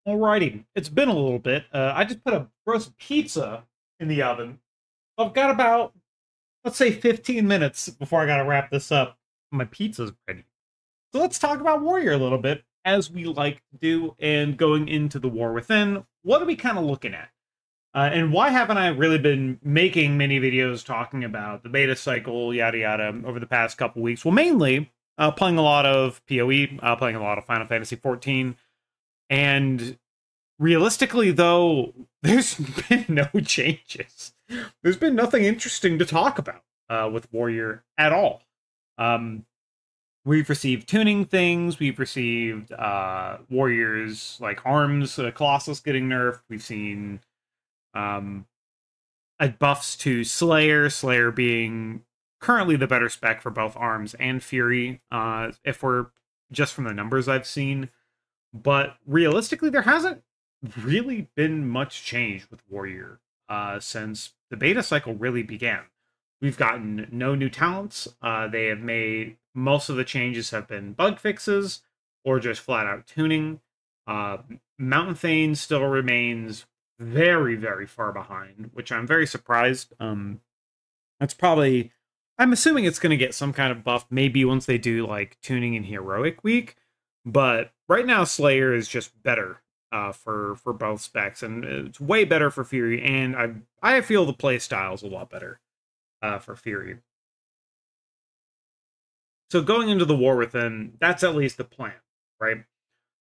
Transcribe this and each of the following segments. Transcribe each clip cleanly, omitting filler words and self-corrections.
Alrighty, it's been a little bit. I just put a roast pizza in the oven. I've got about, let's say, 15 minutes before I gotta wrap this up. My pizza's ready. So let's talk about Warrior a little bit, as we like to do, and going into the War Within. What are we kind of looking at? And why haven't I really been making many videos talking about the beta cycle, yada yada, over the past couple weeks? Well, mainly playing a lot of PoE, playing a lot of Final Fantasy XIV, and realistically, though, there's been no changes. There's been nothing interesting to talk about with Warrior at all. We've received tuning things. We've received Warriors like arms, Colossus getting nerfed. We've seen buffs to Slayer, Slayer being currently the better spec for both arms and Fury, if we're just from the numbers I've seen. But realistically, there hasn't really been much change with Warrior since the beta cycle really began. We've gotten no new talents. They have made most of the changes have been bug fixes or just flat out tuning. Mountain Thane still remains very, very far behind, which I'm very surprised. That's probably, I'm assuming it's going to get some kind of buff maybe once they do like tuning in Heroic Week. But right now, Slayer is just better for both specs, and it's way better for Fury. And I feel the play style is a lot better for Fury. So going into the War Within, that's at least the plan, right?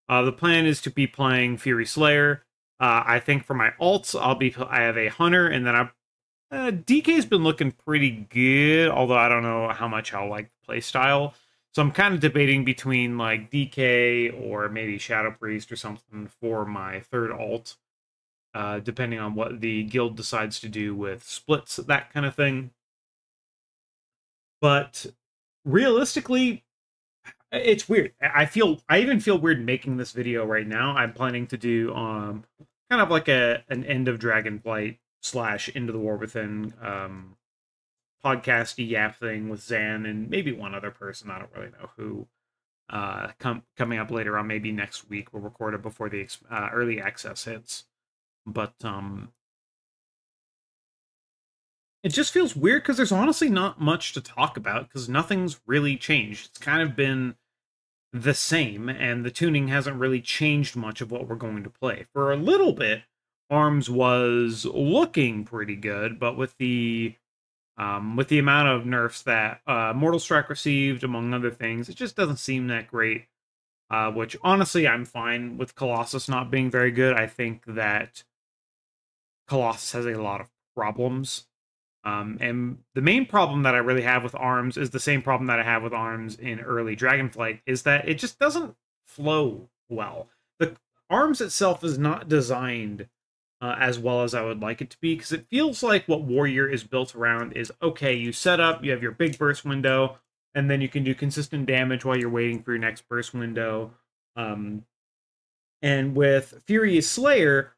The plan is to be playing Fury Slayer. I think for my alts, I have a Hunter, and then DK's been looking pretty good, although I don't know how much I'll like the play style. So I'm kind of debating between like DK or maybe Shadow Priest or something for my third alt, depending on what the guild decides to do with splits, that kind of thing. But realistically, it's weird. I even feel weird making this video right now. I'm planning to do kind of like an end of Dragonflight / Into the War Within podcasty yap thing with Zan and maybe one other person. I don't really know who. Coming up later on, maybe next week. We'll record it before the early access hits. But it just feels weird because there's honestly not much to talk about because nothing's really changed. It's kind of been the same, and the tuning hasn't really changed much of what we're going to play. For a little bit, Arms was looking pretty good, but with the amount of nerfs that Mortal Strike received, among other things, it just doesn't seem that great. Which, honestly, I'm fine with Colossus not being very good. I think that Colossus has a lot of problems. And the main problem that I really have with Arms is the same problem that I have with Arms in early Dragonflight, is that it just doesn't flow well. The Arms itself is not designed as well as I would like it to be, because it feels like what Warrior is built around is, okay, you set up, you have your big burst window, and then you can do consistent damage while you're waiting for your next burst window. And with Furious Slayer,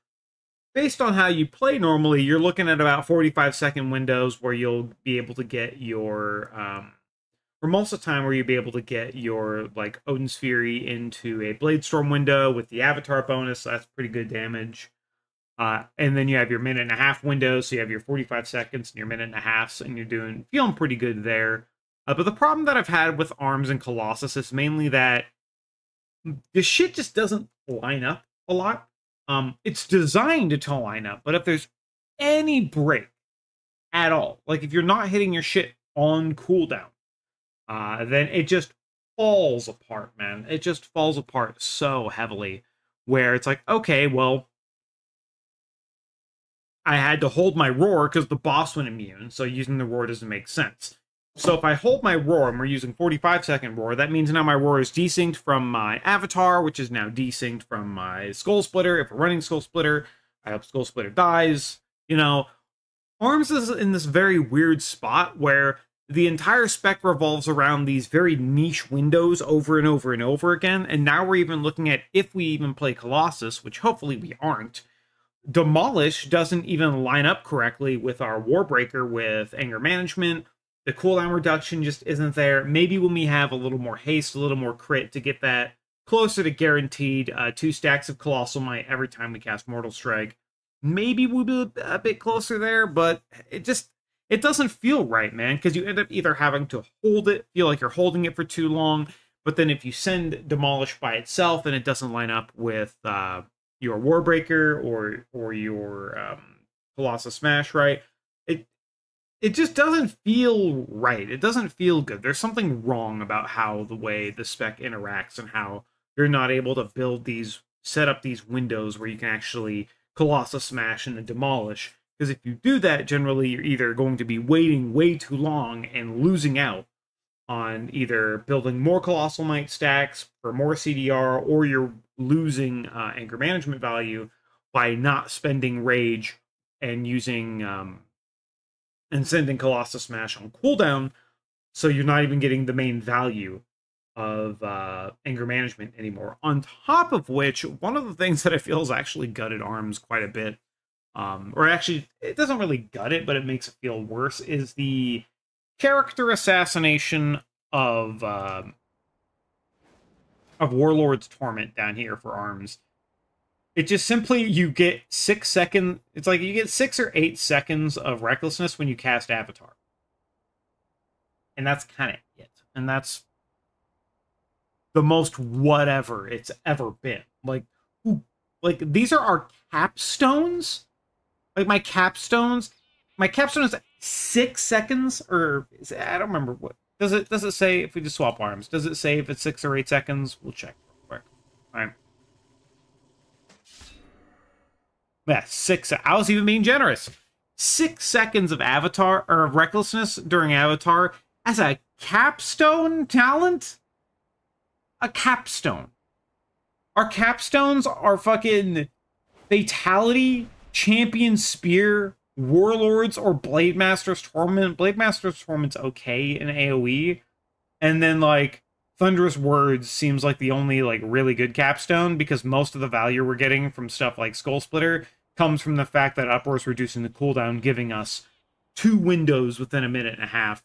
based on how you play normally, you're looking at about 45-second windows where you'll be able to get your, for most of the time, where you'll be able to get your, like, Odin's Fury into a Bladestorm window with the Avatar bonus, so that's pretty good damage. And then you have your minute-and-a-half windows, so you have your 45 seconds and your minute-and-a-halfs, and you're feeling pretty good there. But the problem that I've had with Arms and Colossus is mainly that the shit just doesn't line up a lot. It's designed to line up, but if there's any break at all, like if you're not hitting your shit on cooldown, then it just falls apart, man. It just falls apart so heavily, where it's like, okay, well, I had to hold my roar because the boss went immune, so using the roar doesn't make sense. So if I hold my roar and we're using 45-second roar, that means now my roar is desynced from my avatar, which is now desynced from my Skull Splitter. If we're running Skull Splitter, I hope Skull Splitter dies. You know, Arms is in this very weird spot where the entire spec revolves around these very niche windows over and over and over again, and now we're even looking at if we even play Colossus, which hopefully we aren't. Demolish doesn't even line up correctly with our Warbreaker with anger management. The cooldown reduction just isn't there. Maybe when we have a little more haste, a little more crit to get that closer to guaranteed 2 stacks of Colossal Might every time we cast Mortal Strike. Maybe we'll be a bit closer there, but it doesn't feel right, man, because you end up either having to hold it, feel like you're holding it for too long, but then if you send Demolish by itself and it doesn't line up with your Warbreaker or your Colossus Smash, right? It just doesn't feel right. It doesn't feel good. There's something wrong about how the way the spec interacts and how you're not able to set up these windows where you can actually Colossus Smash and then Demolish. Because if you do that, generally you're either going to be waiting way too long and losing out on either building more Colossal Might stacks for more CDR, or you're losing anger management value by not spending Rage and using and sending Colossus Smash on cooldown, so you're not even getting the main value of anger management anymore. On top of which, one of the things that I feel has actually gutted ARMS quite a bit, or actually, it doesn't really gut it, but it makes it feel worse, is the character assassination of Warlord's Torment down here for ARMS. It just simply, you get 6 seconds, it's like you get 6 or 8 seconds of recklessness when you cast Avatar. And that's kind of it. And that's the most whatever it's ever been. Like, these are our capstones? Like, my capstone is 6 seconds, or I don't remember what. Does it say, if we just swap arms, does it say if it's 6 or 8 seconds? We'll check real quick. All right. Yeah, 6. I was even being generous. 6 seconds of Avatar, or of recklessness during Avatar as a capstone talent? A capstone. Our capstones are fucking Fatality, Champion Spear, Warlords, or Blade Master's Torment. Blade Master's Torment's okay in AoE. And then, like, Thunderous Words seems like the only, like, really good capstone, because most of the value we're getting from stuff like Skull Splitter comes from the fact that Uproar's reducing the cooldown, giving us 2 windows within a minute and a half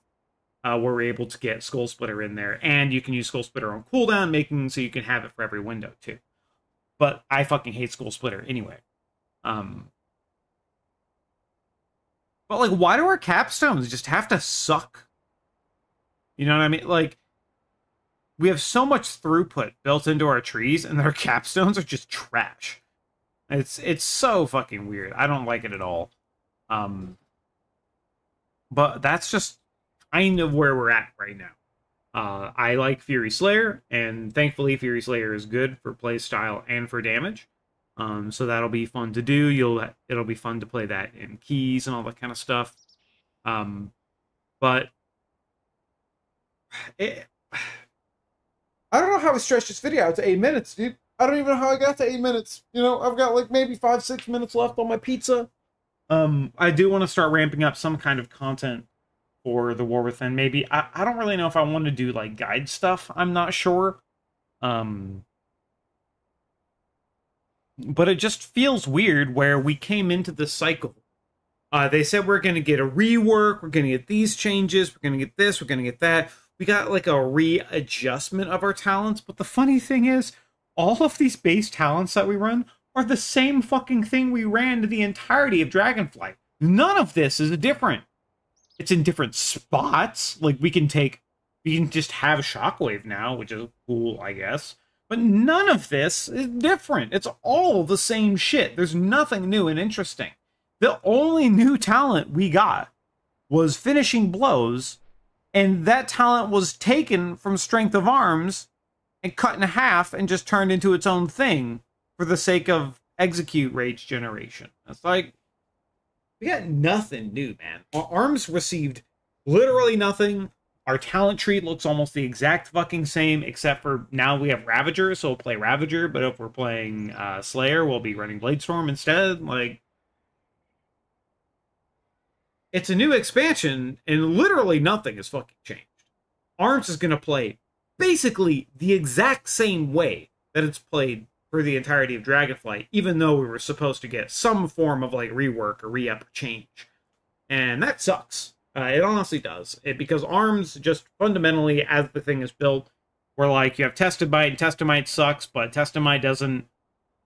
where we're able to get Skull Splitter in there. And you can use Skull Splitter on cooldown, making so you can have it for every window, too. But I fucking hate Skull Splitter anyway. But, like, why do our capstones just have to suck? You know what I mean? Like, we have so much throughput built into our trees, and our capstones are just trash. It's so fucking weird. I don't like it at all. But that's just kind of where we're at right now. I like Fury Slayer, and thankfully Fury Slayer is good for play style and for damage. So that'll be fun to do. It'll be fun to play that in keys and all that kind of stuff. But I don't know how I stretched this video out to 8 minutes, dude. I don't even know how I got to 8 minutes. You know, I've got like maybe 5-6 minutes left on my pizza. I do want to start ramping up some kind of content for the War Within. Maybe I don't really know if I want to do like guide stuff. I'm not sure. But it just feels weird where we came into this cycle. They said we're going to get a rework, we're going to get these changes, we're going to get this, we're going to get that. We got like a readjustment of our talents, but the funny thing is, all of these base talents that we run are the same fucking thing we ran to the entirety of Dragonflight. None of this is different. It's in different spots. Like, we can just have Shockwave now, which is cool, I guess. But none of this is different. It's all the same shit. There's nothing new and interesting. The only new talent we got was Finishing Blows, and that talent was taken from Strength of Arms and cut in half and just turned into its own thing for the sake of execute rage generation. It's like, we got nothing new, man. Our Arms received literally nothing. Our talent tree looks almost the exact fucking same, except for now we have Ravager, so we'll play Ravager, but if we're playing Slayer, we'll be running Bladestorm instead. Like, it's a new expansion, and literally nothing has fucking changed. Arms is going to play basically the exact same way that it's played for the entirety of Dragonflight, even though we were supposed to get some form of like rework or re-up or change. And that sucks. It honestly does. Because Arms just fundamentally, as the thing is built, where like you have Tested Might, and Tested Might sucks, but Tested Might doesn't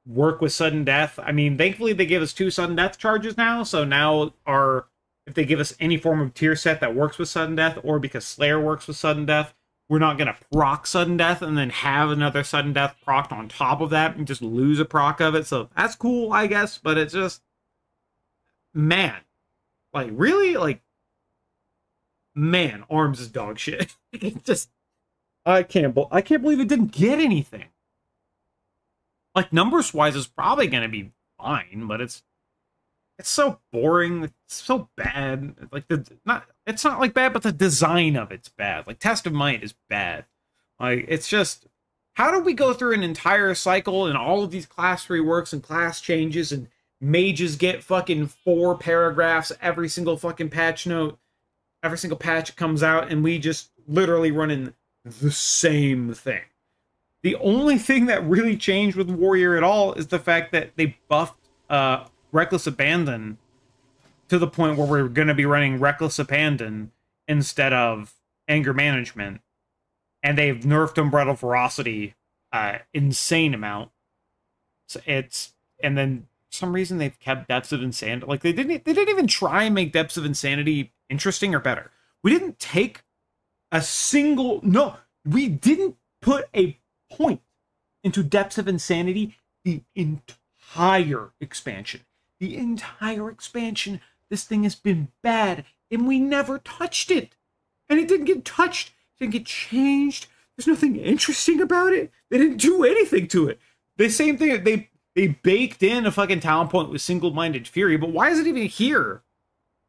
work with sudden death. I mean, thankfully they give us 2 sudden death charges now, so now our if they give us any form of tier set that works with sudden death, or because Slayer works with sudden death, we're not gonna proc sudden death and then have another sudden death procced on top of that and just lose a proc of it. So that's cool, I guess, but it's just, man, like really, like, man, Arms is dog shit. It just, I can't believe it didn't get anything. Like, numbers wise, it's probably gonna be fine, but it's so boring. It's so bad. Like it's not like bad, but the design of it's bad. Like Test of Might is bad. Like it's just, how do we go through an entire cycle and all of these class reworks and class changes and mages get fucking 4 paragraphs every single fucking patch note, every single patch comes out, and we just literally run in the same thing. The only thing that really changed with Warrior at all is the fact that they buffed Reckless Abandon to the point where we're going to be running Reckless Abandon instead of Anger Management. And they've nerfed Unbridled Ferocity insane amount. So and then for some reason they've kept Depths of Insanity. Like they didn't even try and make Depths of Insanity interesting or better. We didn't take a single, no, we didn't put a point into Depths of Insanity the entire expansion. The entire expansion, this thing has been bad, and we never touched it. And it didn't get touched, it didn't get changed. There's nothing interesting about it. They didn't do anything to it. The same thing, they baked in a fucking talent point with Single-Minded Fury, but why is it even here?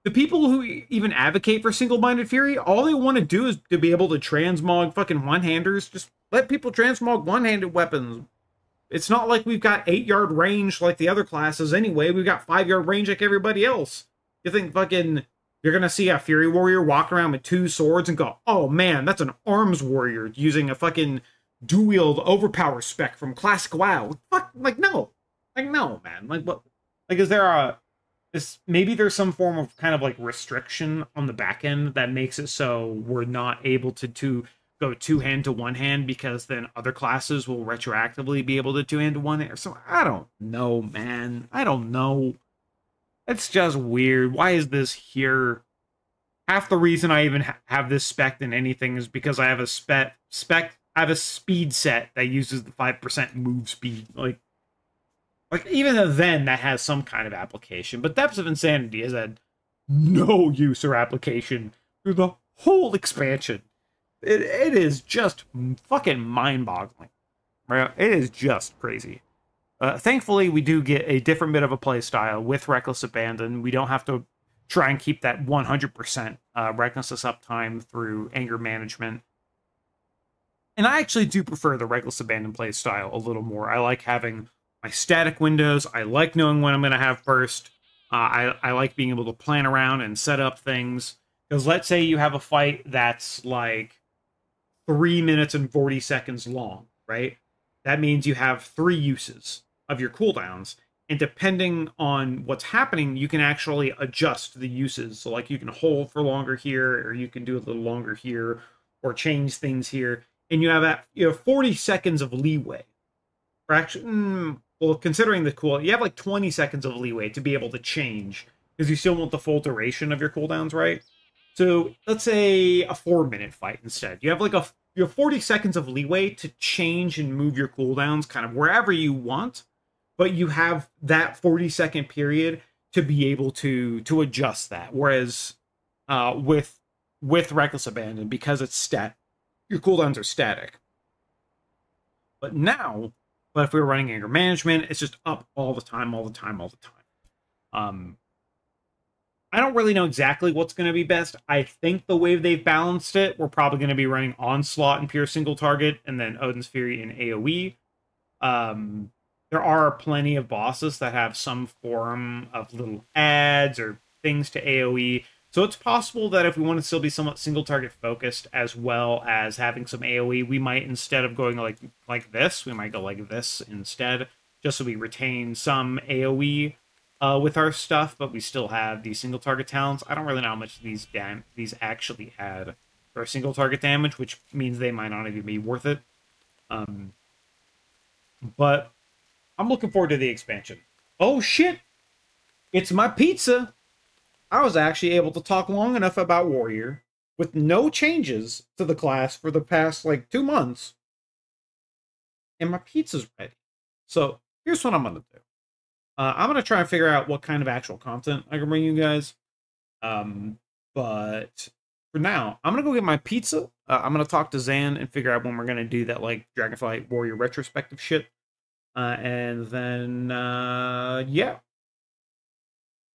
The people who even advocate for Single-Minded Fury, all they want to do is to be able to transmog fucking one-handers. Just let people transmog one-handed weapons. It's not like we've got 8-yard range like the other classes anyway. We've got 5-yard range like everybody else. You think fucking you're going to see a Fury Warrior walk around with 2 swords and go, oh man, that's an Arms Warrior using a fucking dual-wield overpower spec from Classic WoW. Fuck, like, no. Like, no, man. Like, what? Like, is there maybe there's some form of kind of like restriction on the back end that makes it so we're not able to go 2-hand to 1-hand, because then other classes will retroactively be able to 2-hand to 1-hand. So I don't know, man. I don't know. It's just weird. Why is this here? Half the reason I even have this spec in anything is because I have a I have a speed set that uses the 5% move speed. Like even then that has some kind of application, but Depths of Insanity has had no use or application through the whole expansion. It is just fucking mind-boggling. Right? It is just crazy. Thankfully, we do get a different bit of a play style with Reckless Abandon. We don't have to try and keep that 100% Recklessness uptime through Anger Management. And I actually do prefer the Reckless Abandon play style a little more. I like having my static windows. I like knowing when I'm going to have burst. I like being able to plan around and set up things. Because let's say you have a fight that's like 3 minutes and 40 seconds long, right? That means you have 3 uses of your cooldowns. And depending on what's happening, you can actually adjust the uses. So like you can hold for longer here, or you can do a little longer here, or change things here. And you have 40 seconds of leeway. Or actually, well, considering the cool, you have like 20 seconds of leeway to be able to change, because you still want the full duration of your cooldowns, right? So let's say a 4-minute fight instead. You have 40 seconds of leeway to change and move your cooldowns kind of wherever you want, but you have that 40-second period to be able to adjust that. Whereas with Reckless Abandon, because it's your cooldowns are static. But if we were running Anger Management, it's just up all the time. I don't really know exactly what's going to be best. I think the way they've balanced it, we're probably going to be running Onslaught and Pure Single Target, and then Odin's Fury and AoE. There are plenty of bosses that have some form of little adds or things to AoE. So it's possible that if we want to still be somewhat single target focused, as well as having some AoE, we might, instead of going like this, we might go like this instead, just so we retain some AoE with our stuff, but we still have these single target talents. I don't really know how much these actually add. or single target damage, which means they might not even be worth it. But I'm looking forward to the expansion. Oh shit! It's my pizza! I was actually able to talk long enough about Warrior with no changes to the class for the past, like, 2 months. And my pizza's ready. So, here's what I'm going to do. I'm going to try and figure out what kind of actual content I can bring you guys. But for now, I'm going to go get my pizza. I'm going to talk to Zan and figure out when we're going to do that, like, Dragonflight Warrior retrospective shit. And then, yeah.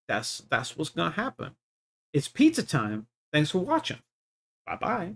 That's what's going to happen. It's pizza time. Thanks for watching. Bye-bye.